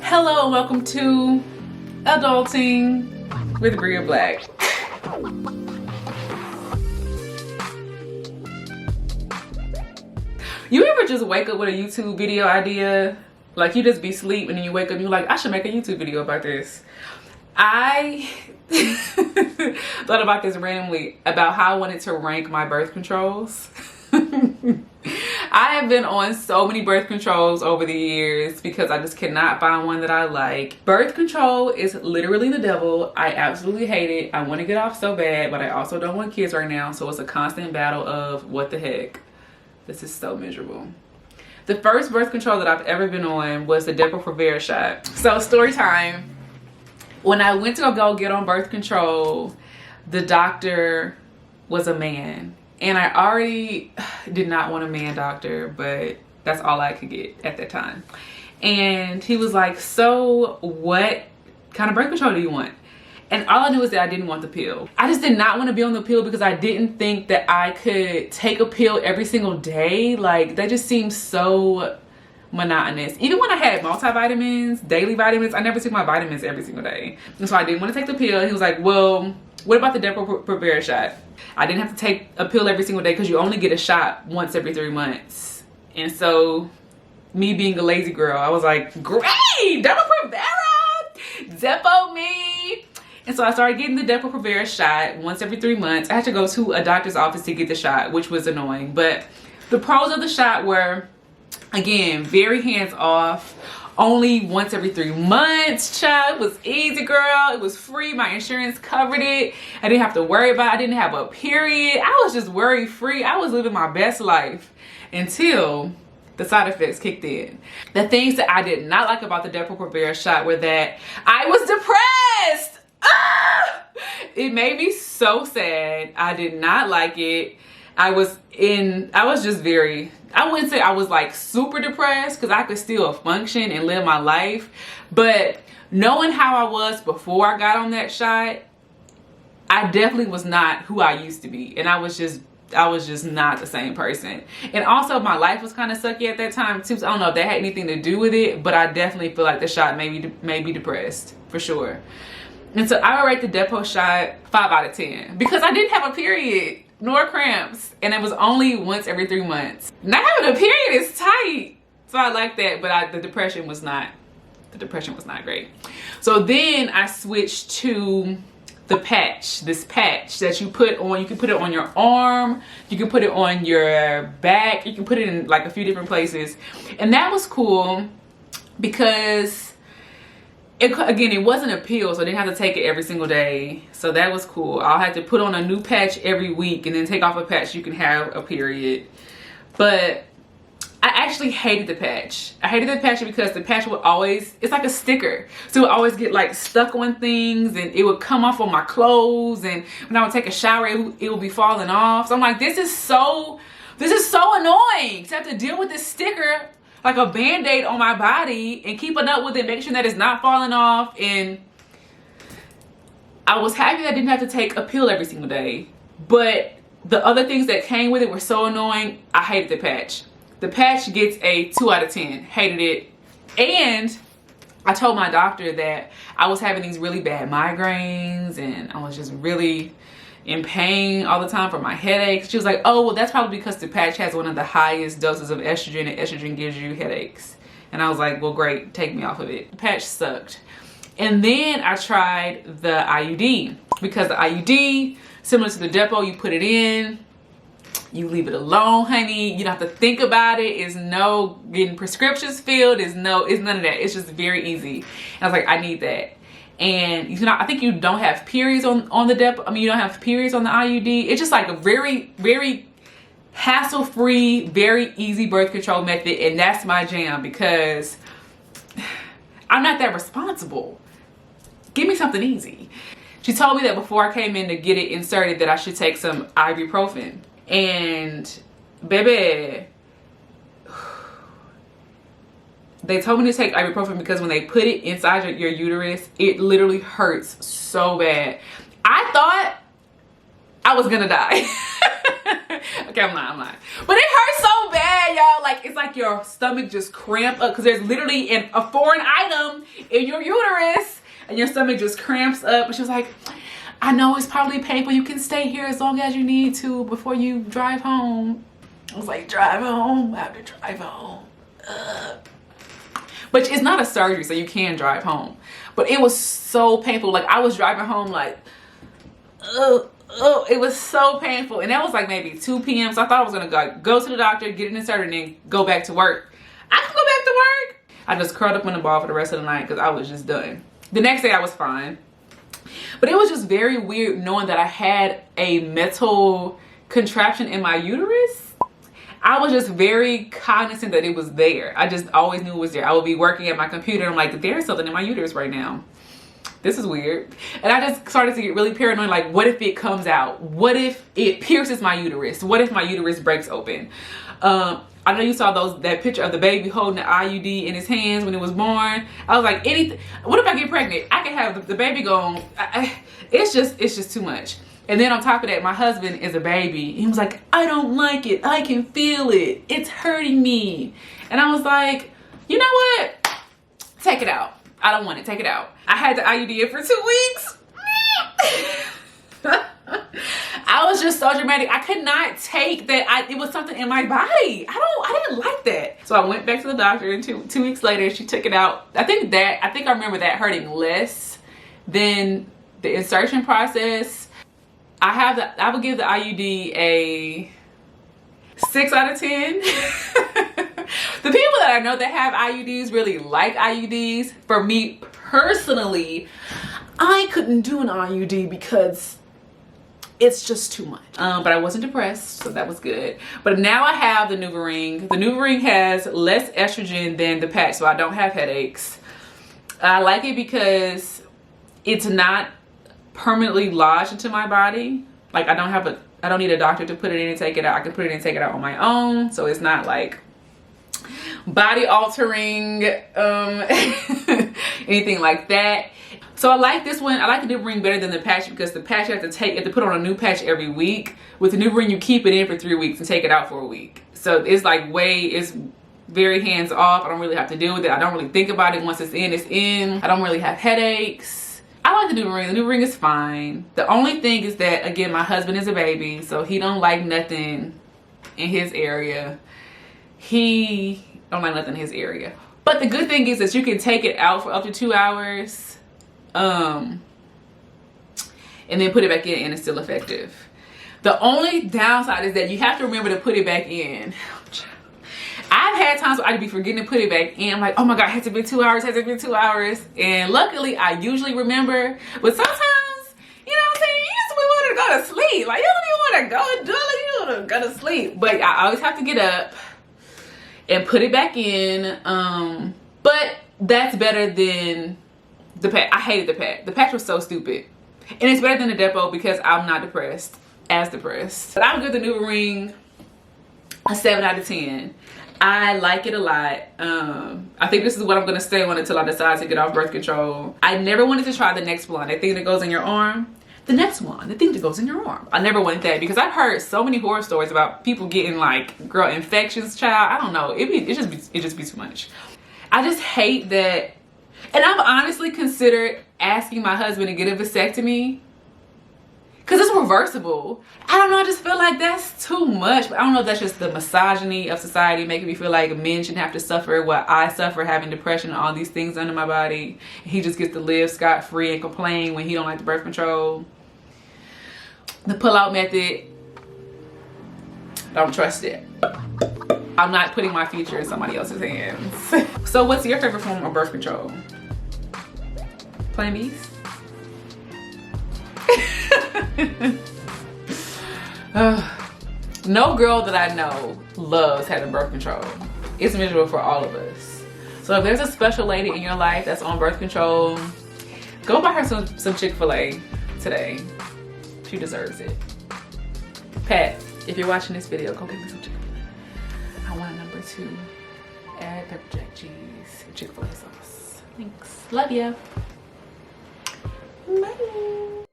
Hello and welcome to Adulting with Bria Black. You ever just wake up with a YouTube video idea? Like you just be asleep and then you wake up and you're like, I should make a YouTube video about this. I thought about this randomly about how I wanted to rank my birth controls. I have been on so many birth controls over the years because I just cannot find one that I like. Birth control is literally the devil. I absolutely hate it. I want to get off so bad, but I also don't want kids right now. So it's a constant battle of what the heck. This is so miserable. The first birth control that I've ever been on was the DepoProvera Shot. So story time. When I went to go get on birth control, the doctor was a man. And I already did not want a man doctor, but that's all I could get at that time. And he was like, so what kind of birth control do you want? And all I knew was that I didn't want the pill. I just did not want to be on the pill because I didn't think that I could take a pill every single day. Like that just seems so monotonous. Even when I had multivitamins, daily vitamins, I never took my vitamins every single day. And so I didn't want to take the pill. He was like, well, what about the DepoProvera Shot? I didn't have to take a pill every single day because you only get a shot once every 3 months. And so me being a lazy girl, I was like, great, DepoProvera, Depo me. And so I started getting the DepoProvera Shot once every 3 months. I had to go to a doctor's office to get the shot, which was annoying. But the pros of the shot were, again, very hands off. Only once every 3 months, child. It was easy, girl. It was free. My insurance covered it. I didn't have to worry about it. I didn't have a period. I was just worry free. I was living my best life until the side effects kicked in. The things that I did not like about the DepoProvera Shot were that I was depressed. Ah! It made me so sad. I did not like it. I wouldn't say I was like super depressed because I could still function and live my life. But knowing how I was before I got on that shot, I definitely was not who I used to be. And I was just not the same person. And also my life was kind of sucky at that time too. So I don't know if that had anything to do with it, but I definitely feel like the shot made me depressed for sure. And so I would rate the Depo Shot 5 out of 10 because I didn't have a period nor cramps, and it was only once every 3 months. Not having a period is tight, so I like that, but the depression was not great. So then I switched to the patch, this patch that you put on. You can put it on your arm, you can put it on your back, you can put it in like a few different places, and that was cool because it wasn't a pill, so I didn't have to take it every single day. So that was cool. I'll have to put on a new patch every week and then take off a patch. You can have a period. But I actually hated the patch. I hated the patch because the patch would always, it's like a sticker. So it would always get like stuck on things and it would come off on my clothes. And when I would take a shower, it would be falling off. So I'm like, this is so annoying to have to deal with this sticker like a band-aid on my body and keeping up with it, making sure that it's not falling off. And I was happy that I didn't have to take a pill every single day, but the other things that came with it were so annoying. I hated the patch. The patch gets a 2 out of 10. Hated it. And I told my doctor that I was having these really bad migraines and I was just really in pain all the time for my headaches. She was like, oh, well, that's probably because the patch has one of the highest doses of estrogen, and estrogen gives you headaches. And I was like, well, great, take me off of it. The patch sucked. And then I tried the IUD because the IUD, similar to the Depo, you put it in, you leave it alone, honey. You don't have to think about it. It's no getting prescriptions filled. It's none of that. It's just very easy. And I was like, I need that. And you know, I think you don't have periods on the Depo. I mean, you don't have periods on the IUD. It's just like a very, very hassle-free, very easy birth control method. And that's my jam because I'm not that responsible. Give me something easy. She told me that before I came in to get it inserted that I should take some ibuprofen. And baby, they told me to take ibuprofen because when they put it inside your uterus, it literally hurts so bad. I thought I was gonna die. Okay, I'm not. But it hurts so bad, y'all. Like, it's like your stomach just cramp up because there's literally a foreign item in your uterus and your stomach just cramps up. And she was like, I know it's probably painful. You can stay here as long as you need to before you drive home. I was like, drive home? I have to drive home. But it's not a surgery, so you can drive home. But it was so painful. Like, I was driving home like, it was so painful. And that was like maybe 2 p.m. So I thought I was gonna go to the doctor, get it inserted, and then go back to work. I could go back to work. I just curled up in the ball for the rest of the night because I was just done. The next day I was fine. But it was just very weird knowing that I had a metal contraption in my uterus. I was just very cognizant that it was there. I just always knew it was there. I would be working at my computer and I'm like, there's something in my uterus right now. This is weird. And I just started to get really paranoid. Like, what if it comes out? What if it pierces my uterus? What if my uterus breaks open? I know you saw that picture of the baby holding the IUD in his hands when it was born. I was like, anything. What if I get pregnant? I can have the baby gone. It's just too much. And then on top of that, my husband is a baby. He was like, I don't like it. I can feel it. It's hurting me. And I was like, you know what? Take it out. I don't want it. Take it out. I had the IUD in for 2 weeks. I was just so dramatic. I could not take that. It was something in my body. I didn't like that. So I went back to the doctor, and two weeks later, she took it out. I think I remember that hurting less than the insertion process. I would give the IUD a 6 out of 10. The people that I know that have IUDs really like IUDs. For me personally, I couldn't do an IUD because it's just too much. But I wasn't depressed, so that was good. But now I have the NuvaRing. The NuvaRing has less estrogen than the patch, so I don't have headaches. I like it because it's not permanently lodged into my body. Like, I don't need a doctor to put it in and take it out. I can put it in and take it out on my own, so it's not like body altering, anything like that. So I like this one. I like the NuvaRing better than the patch because the patch you have to put on a new patch every week. With the NuvaRing, you keep it in for 3 weeks and take it out for a week. So it's like it's very hands off. I don't really have to deal with it. I don't really think about it. Once it's in, it's in. I don't really have headaches. I like the NuvaRing. The NuvaRing is fine. The only thing is that, again, my husband is a baby, so he don't like nothing in his area. He don't like nothing in his area. But the good thing is that you can take it out for up to 2 hours. And then put it back in and it's still effective. The only downside is that you have to remember to put it back in. I've had times where I'd be forgetting to put it back in. I'm like, oh my God, it has to be 2 hours, has to be 2 hours. And luckily I usually remember, but sometimes, you know what I'm saying, you just want to go to sleep. Like, you don't even want to go and do it, you want to go to sleep. But I always have to get up and put it back in. But that's better than the patch. I hated the patch. The patch was so stupid. And it's better than the Depo because I'm not depressed. But I would give the NuvaRing a 7 out of 10. I like it a lot. I think this is what I'm going to stay on until I decide to get off birth control. I never wanted to try the next one. The thing that goes in your arm. The next one. The thing that goes in your arm. I never wanted that because I've heard so many horror stories about people getting like, girl, infections, child. I don't know. It just be too much. I just hate that. And I've honestly considered asking my husband to get a vasectomy because it's reversible. I don't know, I just feel like that's too much. But I don't know if that's just the misogyny of society making me feel like men shouldn't have to suffer what I suffer, having depression and all these things under my body. And he just gets to live scot-free and complain when he don't like the birth control. The pull-out method, don't trust it. I'm not putting my future in somebody else's hands. So what's your favorite form of birth control? Plan B's? No girl that I know loves having birth control. It's miserable for all of us. So if there's a special lady in your life that's on birth control, go buy her some Chick-fil-A today. She deserves it. Pat, if you're watching this video, go get me some Chick-fil-A. I want a number 2. Add pepper jack cheese, Chick-fil-A sauce. Thanks. Love ya. Bye.